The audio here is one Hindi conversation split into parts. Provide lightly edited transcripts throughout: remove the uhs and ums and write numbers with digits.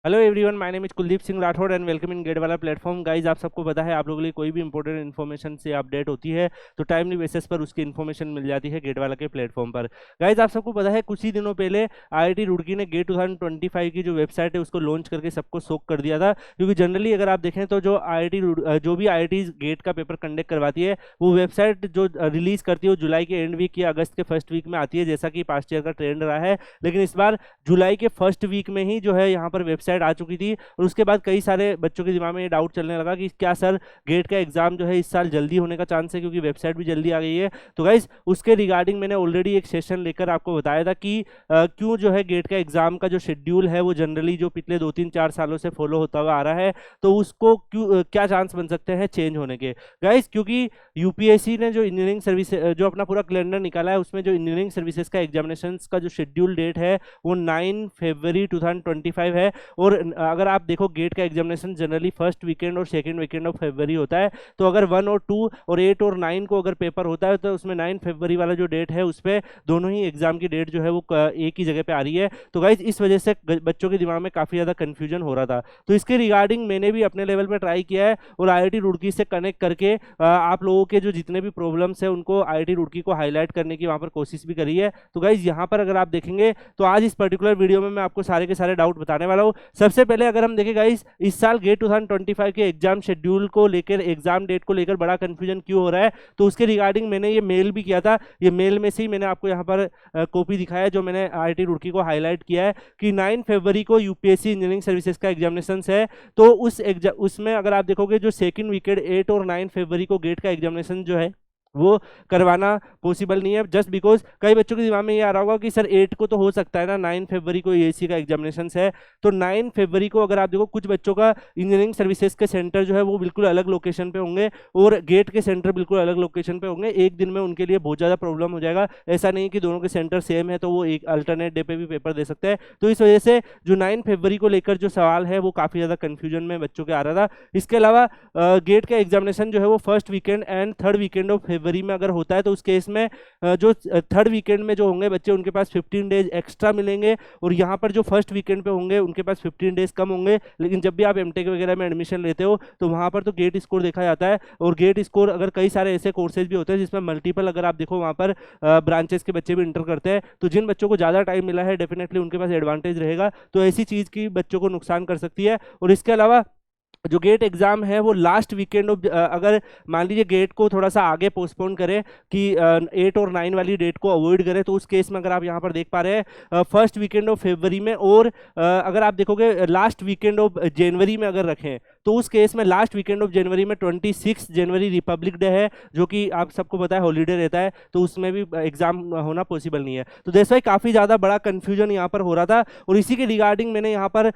Hello everyone, my name is Kuldeep Singh Rathore and welcome in GATE वाला प्लेटफॉर्म। गाइज, आप सबको पता है आप लोगों के लिए कोई भी इंपॉर्टेंट इन्फॉर्मेशन से अपडेट होती है तो टाइमली बेसिस पर उसकी इन्फॉर्मेशन मिल जाती है गेट वाला के प्लेटफॉर्म पर। गाइज, आप सबको पता है कुछ ही दिनों पहले आईआईटी रुड़की ने गेट 2025 की जो वेबसाइट है उसको लॉन्च करके सबको शॉक कर दिया था। क्योंकि जनरली अगर आप देखें तो जो भी आईआईटी गेट का पेपर कंडक्ट करवाती है वो वेबसाइट जो रिलीज करती है वो जुलाई के एंड वीक या अगस्त के फर्स्ट वीक में आती है, जैसा कि पास्ट ईयर का ट्रेंड रहा है। लेकिन इस बार जुलाई के फर्स्ट वीक में ही जो है यहाँ पर वेबसाइट आ चुकी थी। और उसके बाद कई सारे बच्चों के दिमाग में ये डाउट चलने लगा कि क्या सर गेट का एग्जाम जो है इस साल जल्दी होने का चांस है, क्योंकि वेबसाइट भी जल्दी आ गई है। तो गाइज, उसके रिगार्डिंग मैंने ऑलरेडी एक सेशन लेकर आपको बताया था कि क्यों जो है गेट का एग्जाम का जो शेड्यूल है वो जनरली जो पिछले 2-3-4 सालों से फॉलो होता हुआ आ रहा है, तो उसको क्यों क्या चांस बन सकते हैं चेंज होने के। गाइज, क्योंकि यूपीएससी ने जो इंजीनियरिंग सर्विस जो अपना पूरा कैलेंडर निकाला है उसमें जो इंजीनियरिंग सर्विसेज का एग्जामिनेशन का जो शेड्यूल डेट है वो 9 फरवरी 2025 है। और अगर आप देखो गेट का एग्जामिनेशन जनरली फर्स्ट वीकेंड और सेकंड वीकेंड ऑफ फरवरी होता है। तो अगर 1 और 2 और 8 और 9 को अगर पेपर होता है तो उसमें 9 फरवरी वाला जो डेट है उस पर दोनों ही एग्जाम की डेट जो है वो एक ही जगह पे आ रही है। तो गाइज, इस वजह से बच्चों के दिमाग में काफ़ी ज़्यादा कन्फ्यूजन हो रहा था। तो इसके रिगार्डिंग मैंने भी अपने लेवल पर ट्राई किया है और आईआईटी रुड़की से कनेक्ट करके आप लोगों के जो जितने भी प्रॉब्लम्स है उनको आईआईटी रुड़की को हाईलाइट करने की वहाँ पर कोशिश भी करी है। तो गाइज, यहाँ पर अगर आप देखेंगे तो आज इस पर्टिकुलर वीडियो में मैं आपको सारे के सारे डाउट बताने वाला हूँ। सबसे पहले अगर हम देखें गाइस, इस साल गेट 2025 के एग्जाम शेड्यूल को लेकर, एग्जाम डेट को लेकर बड़ा कंफ्यूजन क्यों हो रहा है, तो उसके रिगार्डिंग मैंने ये मेल भी किया था। ये मेल में से ही मैंने आपको यहाँ पर कॉपी दिखाया जो मैंने आईआईटी रुड़की को हाईलाइट किया है कि 9 फरवरी को यूपीएससी इंजीनियरिंग सर्विसेज का एग्जामिनेशन है। तो उसमें अगर आप देखोगे जो सेकंड वीकेंड 8 और 9 फरवरी को गेट का एग्जामिनेशन जो है वो करवाना पॉसिबल नहीं है। जस्ट बिकॉज कई बच्चों के दिमाग में ये आ रहा होगा कि सर 8 को तो हो सकता है ना, 9 फरवरी को एसी का एग्जामिनेशन है। तो 9 फरवरी को अगर आप देखो कुछ बच्चों का इंजीनियरिंग सर्विसेज के सेंटर जो है वो बिल्कुल अलग लोकेशन पे होंगे और गेट के सेंटर बिल्कुल अलग लोकेशन पे होंगे। एक दिन में उनके लिए बहुत ज़्यादा प्रॉब्लम हो जाएगा। ऐसा नहीं कि दोनों के सेंटर सेम है तो वो एक अल्टरनेट डे पे भी पेपर दे सकते हैं। तो इस वजह से जो 9 फरवरी को लेकर जो सवाल है वो काफ़ी ज़्यादा कन्फ्यूजन में बच्चों के आ रहा था। इसके अलावा गेट का एग्जामिनेशन जो है वो first weekend and third weekend of February में अगर होता है तो उस केस में जो थर्ड वीकेंड में जो होंगे बच्चे उनके पास 15 डेज एक्स्ट्रा मिलेंगे और यहाँ पर जो फर्स्ट वीकेंड पे होंगे उनके पास 15 डेज कम होंगे। लेकिन जब भी आप एमटेक वगैरह में एडमिशन लेते हो तो वहाँ पर तो गेट स्कोर देखा जाता है। और गेट स्कोर अगर कई सारे ऐसे कोर्सेज भी होते हैं जिसमें मल्टीपल, अगर आप देखो वहाँ पर ब्रांचेस के बच्चे भी इंटर करते हैं, तो जिन बच्चों को ज़्यादा टाइम मिला है डेफिनेटली उनके पास एडवांटेज रहेगा। तो ऐसी चीज़ की बच्चों को नुकसान कर सकती है। और इसके अलावा जो गेट एग्जाम है वो लास्ट वीकेंड ऑफ, अगर मान लीजिए गेट को थोड़ा सा आगे पोस्टपोन करें कि 8 और 9 वाली डेट को अवॉइड करें, तो उस केस में अगर आप यहाँ पर देख पा रहे हैं फर्स्ट वीकेंड ऑफ फरवरी में और अगर आप देखोगे लास्ट वीकेंड ऑफ जनवरी में अगर रखें तो उस केस में लास्ट वीकेंड ऑफ जनवरी में 26 जनवरी रिपब्लिक डे है जो कि आप सबको पता है हॉलीडे रहता है, तो उसमें भी एग्जाम होना पॉसिबल नहीं है। तो दैट्स व्हाई काफ़ी ज़्यादा बड़ा कन्फ्यूजन यहाँ पर हो रहा था और इसी के रिगार्डिंग मैंने यहाँ पर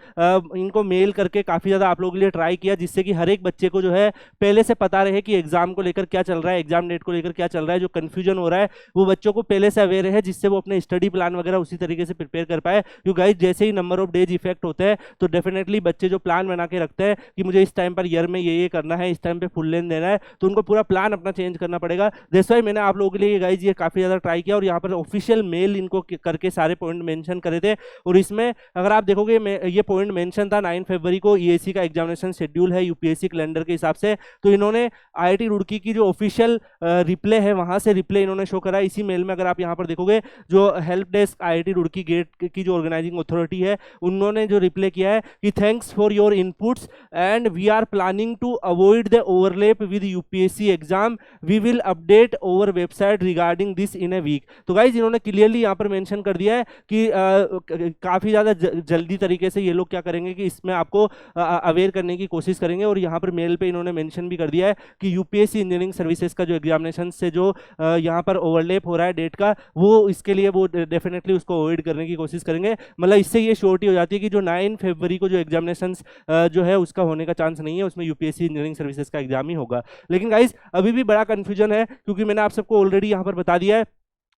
इनको मेल करके काफ़ी ज़्यादा आप लोगों के लिए ट्राई किया, जिससे कि हर एक बच्चे को जो है पहले से पता रहे कि एग्जाम को लेकर क्या चल रहा है, एग्जाम डेट को लेकर क्या चल रहा है। जो कन्फ्यूजन हो रहा है वो बच्चों को पहले से अवेयर है, जिससे वो अपने स्टडी प्लान वगैरह उसी तरीके से प्रिपेयर कर पाए। क्योंकि गाइस, जैसे ही नंबर ऑफ डेज इफेक्ट होते हैं तो डेफिनेटली बच्चे जो प्लान बना के रखते हैं कि मुझे इस टाइम पर ईयर में ये करना है, इस टाइम पे फुल लेन देना है, तो उनको पूरा प्लान अपना चेंज करना पड़ेगा। दैट्स व्हाई मैंने आप लोगों के लिए गाइस ये काफ़ी ज़्यादा ट्राई किया और यहाँ पर ऑफिशियल मेल इनको करके सारे पॉइंट मेंशन करे थे। और इसमें अगर आप देखोगे ये पॉइंट मेंशन था 9 फरवरी को ईएसी का एग्जामिनेशन शेड्यूल है यूपीएससी कैलेंडर के हिसाब से। तो इन्होंने आईआईटी रुड़की की जो ऑफिशियल रिप्ले है वहां से रिप्ले इन्होंने शो करा। इसी मेल में अगर आप यहाँ पर देखोगे जो help desk IIT Roorkee GATE की जो ऑर्गेनाइजिंग अथॉरिटी है उन्होंने जो रिप्ले किया है कि thanks for your inputs and we are planning to avoid the overlap with UPSC exam, we will update over website regarding this in a week. तो गाइज, इन्होंने क्लियरली यहाँ पर मेंशन कर दिया है कि काफ़ी ज़्यादा जल्दी तरीके से ये लोग क्या करेंगे कि इसमें आपको अवेयर करने की कोशिश करेंगे। और यहाँ पर मेल पे इन्होंने मेंशन भी कर दिया है कि यूपीएससी इंजीनियरिंग सर्विसेज का जो एग्जामिनेशन से जो यहाँ पर ओवरलैप हो रहा है डेट का, वो इसके लिए वो डेफिनेटली उसको अवॉइड करने की कोशिश करेंगे। मतलब इससे ये श्योरिटी हो जाती है कि जो 9 फरवरी को जो एग्जामिनेशन जो है उसका होने का चांस नहीं है, उसमें यूपीएससी इंजीनियरिंग सर्विसेज का एग्जाम ही होगा। लेकिन गाइज, अभी भी बड़ा कन्फ्यूजन है क्योंकि मैंने आप सबको ऑलरेडी यहाँ पर बता दिया है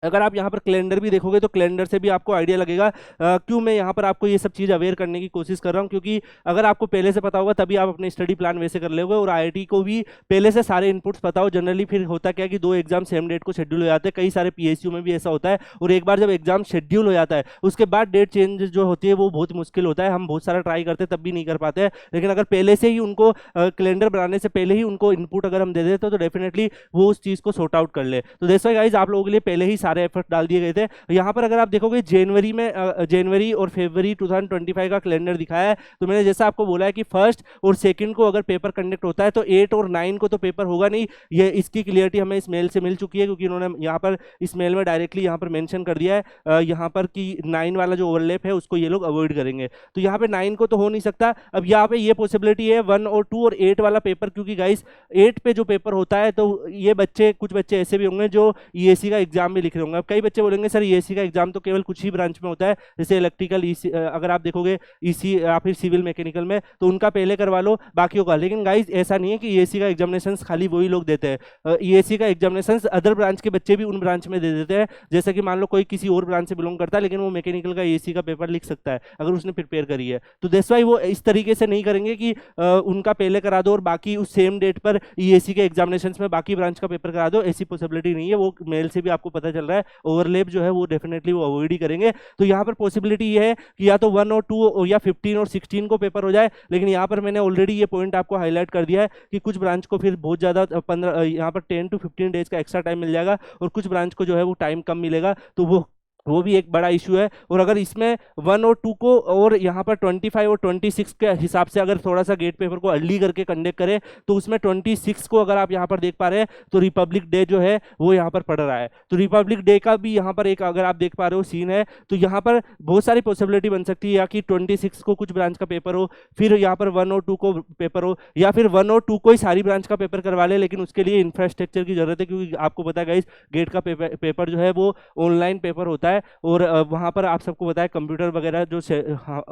अगर आप यहाँ पर कैलेंडर भी देखोगे तो कैलेंडर से भी आपको आइडिया लगेगा क्यों मैं यहाँ पर आपको ये सब चीज़ अवेयर करने की कोशिश कर रहा हूँ, क्योंकि अगर आपको पहले से पता होगा तभी आप अपने स्टडी प्लान वैसे कर लोगे, और आईआईटी को भी पहले से सारे इनपुट्स पता हो। जनरली फिर होता क्या है कि 2 एग्जाम सेम डेट को शेड्यूल हो जाते हैं, कई सारे पीएसयू में भी ऐसा होता है, और एक बार जब एग्जाम शेड्यूल हो जाता है उसके बाद डेट चेंज जो होती है वो बहुत मुश्किल होता है। हम बहुत सारा ट्राई करते हैं तब भी नहीं कर पाते हैं, लेकिन अगर पहले से ही उनको कैलेंडर बनाने से पहले ही उनको इनपुट अगर हम दे देते तो डेफिनेटली वो उस चीज़ को सॉर्ट आउट कर ले। तो दैट्स व्हाई गाइस आप लोगों के लिए पहले ही सारे एफर्ट डाल दिए गए थे। यहाँ पर अगर आप देखोगे जनवरी और फरवरी 2025 का कैलेंडर दिखाया है, तो मैंने जैसा आपको बोला है कि फर्स्ट और सेकंड को अगर पेपर कंडक्ट होता है तो 8 और 9 को तो पेपर होगा नहीं। ये इसकी क्लियरिटी हमें इस मेल से मिल चुकी है, क्योंकि इन्होंने यहाँ पर इस मेल में डायरेक्टली यहाँ पर मेंशन कर दिया है यहाँ पर कि 9 वाला जो ओवरलैप है उसको ये लोग अवॉइड करेंगे। तो यहाँ पे 9 को तो हो नहीं सकता। अब यहाँ पे ये पॉसिबिलिटी है 1 और 2 और 8 वाला पेपर, क्योंकि गाइस 8 पे जो पेपर होता है तो ये बच्चे कुछ बच्चे ऐसे भी होंगे जो ईएसी का एग्जाम भी लिख रहे होंगे। अब कई बच्चे बोलेंगे सर ईएसी का एग्जाम तो केवल कुछ ही ब्रांच में होता है, जैसे इलेक्ट्रिकल ईसी, अगर आप देखोगे ईसी या फिर सिविल मैकेनिकल में, तो उनका पहले करवा लो बाकियों का। लेकिन गाइस ऐसा नहीं है कि ईएसी का एग्जामिनेशन खाली वही लोग देते हैं। ईएसी का एग्जामिनेशन अदर ब्रांच के बच्चे भी उन ब्रांच में दे देते हैं। जैसे कि मान लो कोई किसी और ब्रांच से बिलोंग करता है लेकिन वो मैकेनिकल का ईएसी का पेपर लिख सकता है अगर उसने प्रिपेयर करी है। तो दैट्स व्हाई वो इस तरीके से नहीं करेंगे कि उनका पहले करा दो और बाकी उस सेम डेट पर ईएसी के एग्जामिनेशन में बाकी ब्रांच का पेपर करा दो, ऐसी पॉसिबिलिटी नहीं है। वो मेल से भी आपको पता चल रहा है, ओवरलैप जो है वो डेफिनेटली वो अवॉइड ही करेंगे। तो यहाँ पर पॉसिबिलिटी ये है कि या तो 1 और 2 या 15 और 16 को पेपर हो जाए, लेकिन यहाँ पर मैंने ऑलरेडी ये पॉइंट आपको हाईलाइट कर दिया है कि कुछ ब्रांच को फिर बहुत ज़्यादा 15 यहाँ पर 10 to 15 डेज का एक्स्ट्रा टाइम मिल जाएगा, और कुछ ब्रांच को जो है वो टाइम कम मिलेगा। तो वो भी एक बड़ा इशू है। और अगर इसमें 1 और 2 को और यहाँ पर 25 और 26 के हिसाब से अगर थोड़ा सा गेट पेपर को अर्ली करके कंडक्ट करें, तो उसमें 26 को अगर आप यहाँ पर देख पा रहे हैं तो रिपब्लिक डे जो है वो यहाँ पर पड़ रहा है। तो रिपब्लिक डे का भी यहाँ पर एक अगर आप देख पा रहे हो सीन है, तो यहाँ पर बहुत सारी पॉसिबिलिटी बन सकती है, या कि 26 को कुछ ब्रांच का पेपर हो, फिर यहाँ पर 1 और 2 को पेपर हो, या फिर 1 और 2 को ही सारी ब्रांच का पेपर करवा ले। लेकिन उसके लिए इंफ्रास्ट्रक्चर की जरूरत है, क्योंकि आपको पता है गाइस गेट का पेपर जो है वो ऑनलाइन पेपर होता है, और वहाँ पर आप सबको बताया कंप्यूटर वगैरह जो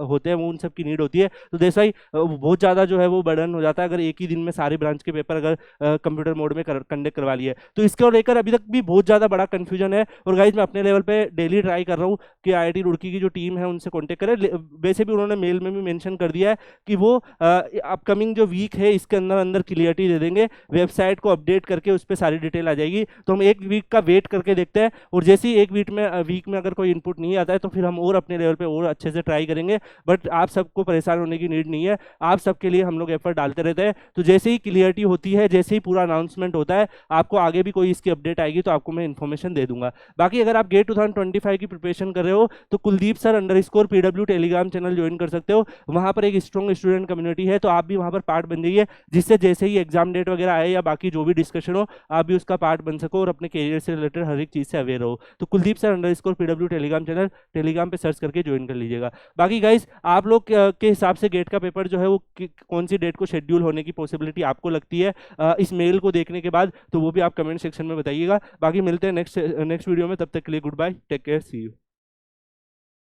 होते हैं वो उन सब की नीड होती है। तो जैसा ही बहुत ज़्यादा जो है वो बर्डन हो जाता है अगर एक ही दिन में सारे ब्रांच के पेपर अगर कंप्यूटर मोड में कंडक्ट करवा लिए। तो इसको लेकर अभी तक भी बहुत ज़्यादा बड़ा कन्फ्यूजन है, और गाइज मैं अपने लेवल पे डेली ट्राई कर रहा हूँ कि आईआईटी रुड़की की जो टीम है उनसे कॉन्टेक्ट करें। वैसे भी उन्होंने मेल में भी मेंशन कर दिया है कि वो अपकमिंग जो वीक है इसके अंदर अंदर क्लियरिटी दे देंगे, वेबसाइट को अपडेट करके उस पर सारी डिटेल आ जाएगी। तो हम एक वीक का वेट करके देखते हैं, और जैसे ही एक वीक में अगर कोई इनपुट नहीं आता है तो फिर हम और अपने लेवल पे और अच्छे से ट्राई करेंगे। बट आप सबको परेशान होने की नीड नहीं है, आप सबके लिए हम लोग एफर्ट डालते रहते हैं। तो जैसे ही क्लियरिटी होती है, जैसे ही पूरा अनाउंसमेंट होता है, आपको आगे भी कोई इसकी अपडेट आएगी तो आपको मैं इन्फॉर्मेशन दे दूंगा। बाकी अगर आप गेट 2025 की प्रिपरेशन कर रहे हो तो Kuldeep sir _PW Telegram channel join कर सकते हो। वहाँ पर एक स्ट्रॉन्ग स्टूडेंट कम्युनिटी है, तो आप भी वहाँ पर पार्ट बन जाइए, जिससे जैसे ही एग्जाम डेट वगैरह आए या बाकी जो भी डिस्कशन हो आप भी उसका पार्ट बन सको और अपने करियर से रिलेटेड हर एक चीज़ से अवेयर हो। तो Kuldeep sir _PW Telegram channel Telegram पे सर्च करके ज्वाइन कर लीजिएगा। बाकी गाइस आप लोग के हिसाब से गेट का पेपर जो है वो कौन सी डेट को शेड्यूल होने की पॉसिबिलिटी आपको लगती है इस मेल को देखने के बाद, तो वो भी आप कमेंट सेक्शन में बताइएगा। बाकी मिलते हैं नेक्स्ट वीडियो में, तब तक के लिए good bye, take care, see you.